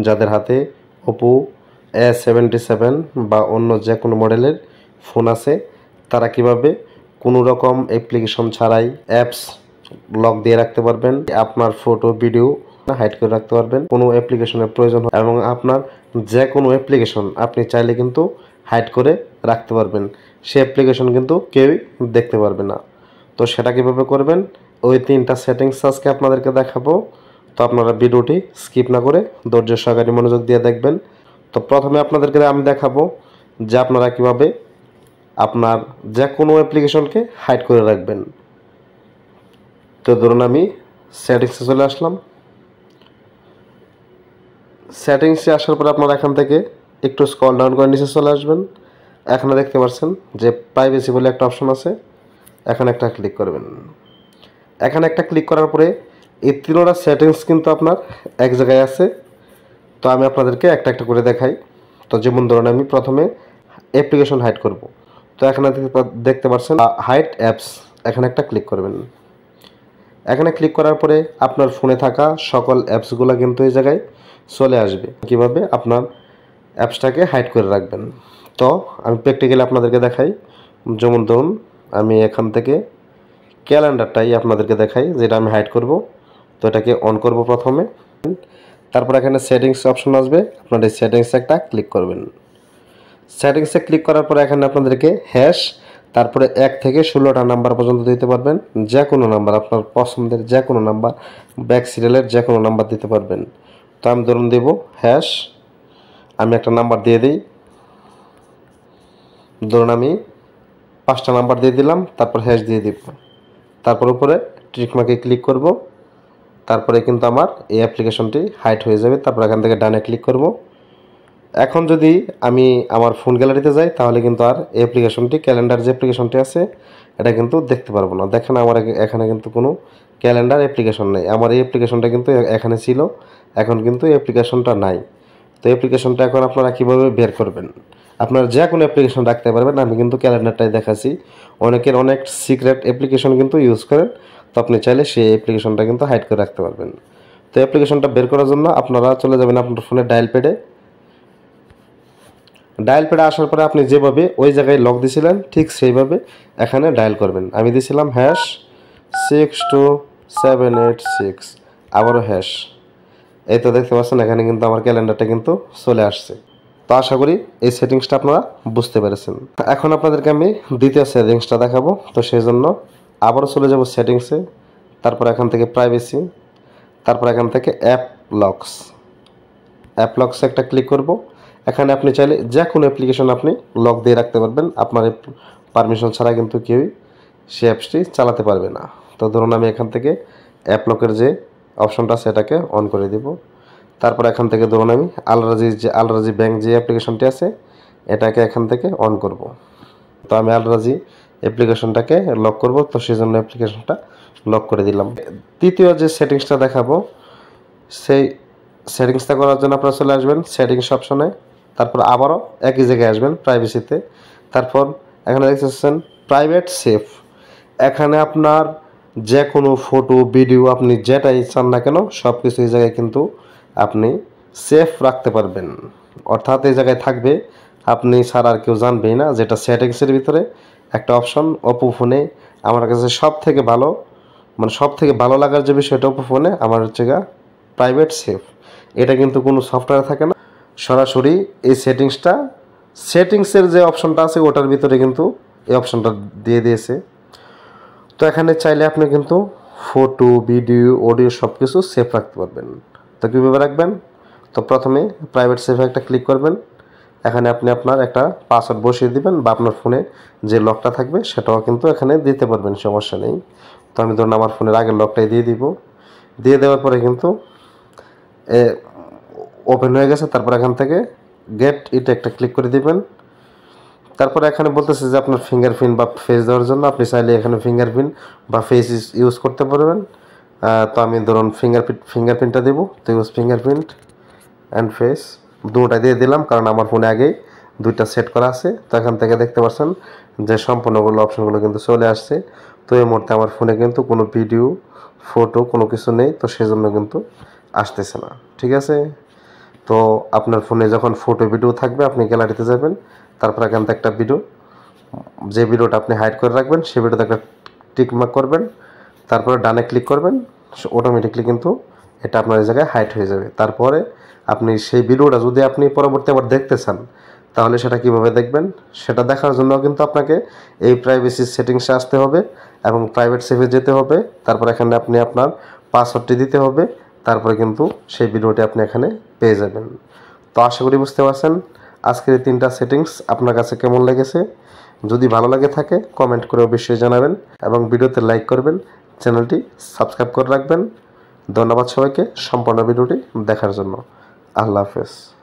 যাদের হাতে Oppo a77 বা অন্য যে কোনো মডেলের ফোন আছে তারা কিভাবে কোনো রকম অ্যাপ্লিকেশন ছাড়াই অ্যাপস লক দিয়ে রাখতে পারবেন, আপনার ফটো ভিডিও হাইড করে রাখতে পারবেন, কোনো অ্যাপ্লিকেশনের প্রয়োজন হয় এবং আপনার যে কোনো অ্যাপ্লিকেশন আপনি চাইলে কিন্তু হাইড করে রাখতে পারবেন, সেই অ্যাপ্লিকেশন কিন্তু কেউই দেখতে পারবে না। তো সেটা কীভাবে করবেন ওই 3টা সেটিংস আজকে আপনাদেরকে দেখাবো। তো আপনারা ভিডিওটি স্কিপ না করে ধৈর্য সহকারে মনোযোগ দিয়ে দেখবেন। তো প্রথমে আপনাদেরকে আমি দেখাবো যে আপনারা কিভাবে আপনার যে কোনো অ্যাপ্লিকেশনকে হাইড করে রাখবেন। তো ধরুন আমি সেটিংসে চলে আসলাম। সেটিংসে আসার পর আপনারা এখান থেকে একটু স্ক্রল ডাউন করে নিচে চলে আসবেন। এখানে দেখতে পাচ্ছেন যে প্রাইভেসি বলে একটা অপশন আছে, এখানে একটা ক্লিক করবেন। এখানে একটা ক্লিক করার পরে এই 3টা সেটিংস কিন্তু আপনার এক জায়গায় আছে। তো আমি আপনাদেরকে একটা একটা করে দেখাই। তো যেমন ধরুন আমি প্রথমে অ্যাপ্লিকেশন হাইড করব। তো এখানে দেখতে পাচ্ছেন হাইড অ্যাপস, এখানে একটা ক্লিক করবেন। এখানে ক্লিক করার পরে আপনার ফোনে থাকা সকল অ্যাপসগুলো কিন্তু এই জায়গায় চলে আসবে, কিভাবে আপনার অ্যাপসটাকে হাইড করে রাখবেন। তো আমি প্র্যাকটিক্যালি আপনাদেরকে দেখাই। যেমন ধরুন আমি এখান থেকে ক্যালেন্ডারটাই আপনাদেরকে দেখাই, যেটা আমি হাইড করব। তো এটাকে অন করব প্রথমে, তারপর এখানে সেটিংস অপশন আসবে, আপনার এই সেটিংসে একটা ক্লিক করবেন। সেটিংসে ক্লিক করার পরে এখানে আপনাদেরকে হ্যাশ তারপরে 1 থেকে 16টা নাম্বার পর্যন্ত দিতে পারবেন, যে কোনো নাম্বার আপনার পছন্দের যে কোনো নাম্বার, ব্যাক সিরিয়ালের যে কোনো নাম্বার দিতে পারবেন। তো আমি ধরুন দেব হ্যাশ, আমি একটা নাম্বার দিয়ে দিই, ধরুন আমি 5টা নাম্বার দিয়ে দিলাম, তারপর হ্যাশ দিয়ে দিব, তারপর উপরে টিক মার্কে ক্লিক করব, তারপরে কিন্তু আমার এই অ্যাপ্লিকেশনটি হাইড হয়ে যাবে। তারপর এখান থেকে ডানে ক্লিক করব। এখন যদি আমি আমার ফোন গ্যালারিতে যাই তাহলে কিন্তু আর এই অ্যাপ্লিকেশনটি, ক্যালেন্ডার যে অ্যাপ্লিকেশনটি আছে এটা কিন্তু দেখতে পারবো না। দেখেন আমার এখানে কিন্তু কোনো ক্যালেন্ডার অ্যাপ্লিকেশন নেই, আমার এই অ্যাপ্লিকেশনটা কিন্তু এখানে ছিল, এখন কিন্তু এই অ্যাপ্লিকেশনটা নাই। তো অ্যাপ্লিকেশনটা এখন আপনারা কীভাবে বের করবেন, আপনারা যে কোনো অ্যাপ্লিকেশন রাখতে পারবেন, আমি কিন্তু ক্যালেন্ডারটাই দেখাচ্ছি। অনেকের অনেক সিক্রেট অ্যাপ্লিকেশন কিন্তু ইউজ করেন, তো আপনি চাইলে সেই অ্যাপ্লিকেশনটা কিন্তু হাইড করে রাখতে পারবেন। তো অ্যাপ্লিকেশনটা বের করার জন্য আপনারা চলে যাবেন আপনার ফোনের ডায়াল প্যাডে। ডায়াল প্যাডে আসার পরে আপনি যেভাবে ওই জায়গায় লক দিয়েছিলেন ঠিক সেইভাবে এখানে ডায়াল করবেন। আমি দিয়েছিলাম হ্যাশ 62786, আবারও হ্যাশ। এই তো দেখতে পাচ্ছেন এখানে কিন্তু আমার ক্যালেন্ডারটা কিন্তু চলে আসছে। তো আশা করি এই সেটিংসটা আপনারা বুঝতে পেরেছেন। এখন আপনাদেরকে আমি দ্বিতীয় সেটিংসটা দেখাবো। তো সেই জন্য আবারও চলে যাব সেটিংসে, তারপর এখান থেকে প্রাইভেসি, তারপর এখান থেকে অ্যাপ লকসে একটা ক্লিক করব। এখানে আপনি চাইলে যে কোনো অ্যাপ্লিকেশন আপনি লক দিয়ে রাখতে পারবেন, আপনার পারমিশন ছাড়া কিন্তু কেউই সেই অ্যাপসটি চালাতে পারবে না। তো ধরুন আমি এখান থেকে অ্যাপ লকের যে অপশনটা সেটাকে অন করে দিব। তারপর এখান থেকে ধরুন আমি আলরাজি ব্যাংক যে অ্যাপ্লিকেশনটি আছে এটাকে এখান থেকে অন করব। তো আমি আলরাজি অ্যাপ্লিকেশনটাকে লক করব, তো সেই জন্য অ্যাপ্লিকেশনটা লক করে দিলাম। তৃতীয় যে সেটিংসটা দেখাবো সেই সেটিংসটা করার জন্য আপনারা চলে আসবেন সেটিংস অপশনে, তারপর আবারও একই জায়গায় আসবেন প্রাইভেসিতে, তারপর এখানে দেখতেছেন প্রাইভেট সেভ। এখানে আপনার যে কোনো ফটো ভিডিও আপনি যেটাই চান না কেন সব কিছু এই জায়গায় কিন্তু আপনি সেভ রাখতে পারবেন, অর্থাৎ এই জায়গায় থাকবে, আপনি ছাড়া আর কেউ জানবেই না। যেটা সেটিংসের ভিতরে একটা অপশন ওপো ফোনে আমার কাছে সব থেকে ভালো লাগার যে বিষয়টা ওপো ফোনে আমার হচ্ছে প্রাইভেট সেভ। এটা কিন্তু কোনো সফটওয়্যার থাকে না, সরাসরি এই সেটিংসের যে অপশনটা আছে ওটার ভিতরে কিন্তু এই অপশনটা দিয়ে দিয়েছে। তো এখানে চাইলে আপনি কিন্তু ফটো ভিডিও অডিও সব কিছু সেভ রাখতে পারবেন। তো কীভাবে রাখবেন, তো প্রথমে প্রাইভেট সেভে একটা ক্লিক করবেন। এখানে আপনি আপনার একটা পাসওয়ার্ড বসিয়ে দিবেন বা আপনার ফোনে যে লকটা থাকবে সেটাও কিন্তু এখানে দিতে পারবেন, সমস্যা নেই। তো আমি ধরুন আমার ফোনের আগের লকটাই দিয়ে দিব। দিয়ে দেওয়ার পরে কিন্তু ওপেন হয়ে গেছে। তারপর এখান থেকে গেট ইট একটা ক্লিক করে দিবেন। তারপর এখানে বলতেছে যে আপনার ফিঙ্গারপ্রিন্ট বা ফেস দেওয়ার জন্য আপনি চাইলে এখানে ফিঙ্গারপ্রিন্ট বা ফেস ইউজ করতে পারবেন। তো আমি ধরুন ফিঙ্গারপ্রিন্টটা দেবো। তো ইউজ ফিঙ্গারপ্রিন্ট অ্যান্ড ফেস দুটোটা দিয়ে দিলাম, কারণ আমার ফোনে আগেই দুইটা সেট করা আছে। তো এখান থেকে দেখতে পাচ্ছেন যে সম্পূর্ণগুলো অপশনগুলো কিন্তু চলে আসছে। তো এই মুহূর্তে আমার ফোনে কিন্তু কোনো ভিডিও ফটো কোনো কিছু নেই, তো সেজন্য কিন্তু আসতেছে না। ঠিক আছে, তো আপনার ফোনে যখন ফটো ভিডিও থাকবে আপনি গ্যালারিতে যাবেন, তারপর এখান থেকে একটা ভিডিও, যে ভিডিওটা আপনি হাইড করে রাখবেন সেই ভিডিওতে একটা টিক মার্ক করবেন, তারপরে ডানে ক্লিক করবেন, অটোমেটিকলি কিন্তু এটা আপনার এই জায়গায় হাইড হয়ে যাবে। তারপরে আপনি সেই ভিডিওটা যদি আপনি পরবর্তী আবার দেখতে চান, তাহলে সেটা কিভাবে দেখবেন, সেটা দেখার জন্য কিন্তু আপনাকে এই প্রাইভেসি সেটিংসে আসতে হবে এবং প্রাইভেট সেভে যেতে হবে। তারপর এখানে আপনি আপনার পাসওয়ার্ডটি দিতে হবে, তারপরে কিন্তু সেই ভিডিওটি আপনি এখানে পেয়ে যাবেন। তো আশা করি বুঝতে পারছেন আজকের এই 3টা সেটিংস আপনার কাছে কেমন লেগেছে। যদি ভালো লাগে থাকে কমেন্ট করে অবশ্যই জানাবেন এবং ভিডিওতে লাইক করবেন, চ্যানেলটি সাবস্ক্রাইব করে রাখবেন। ধন্যবাদ সবাইকে সম্পূর্ণ ভিডিওটি দেখার জন্য। আল্লাহ হাফেজ।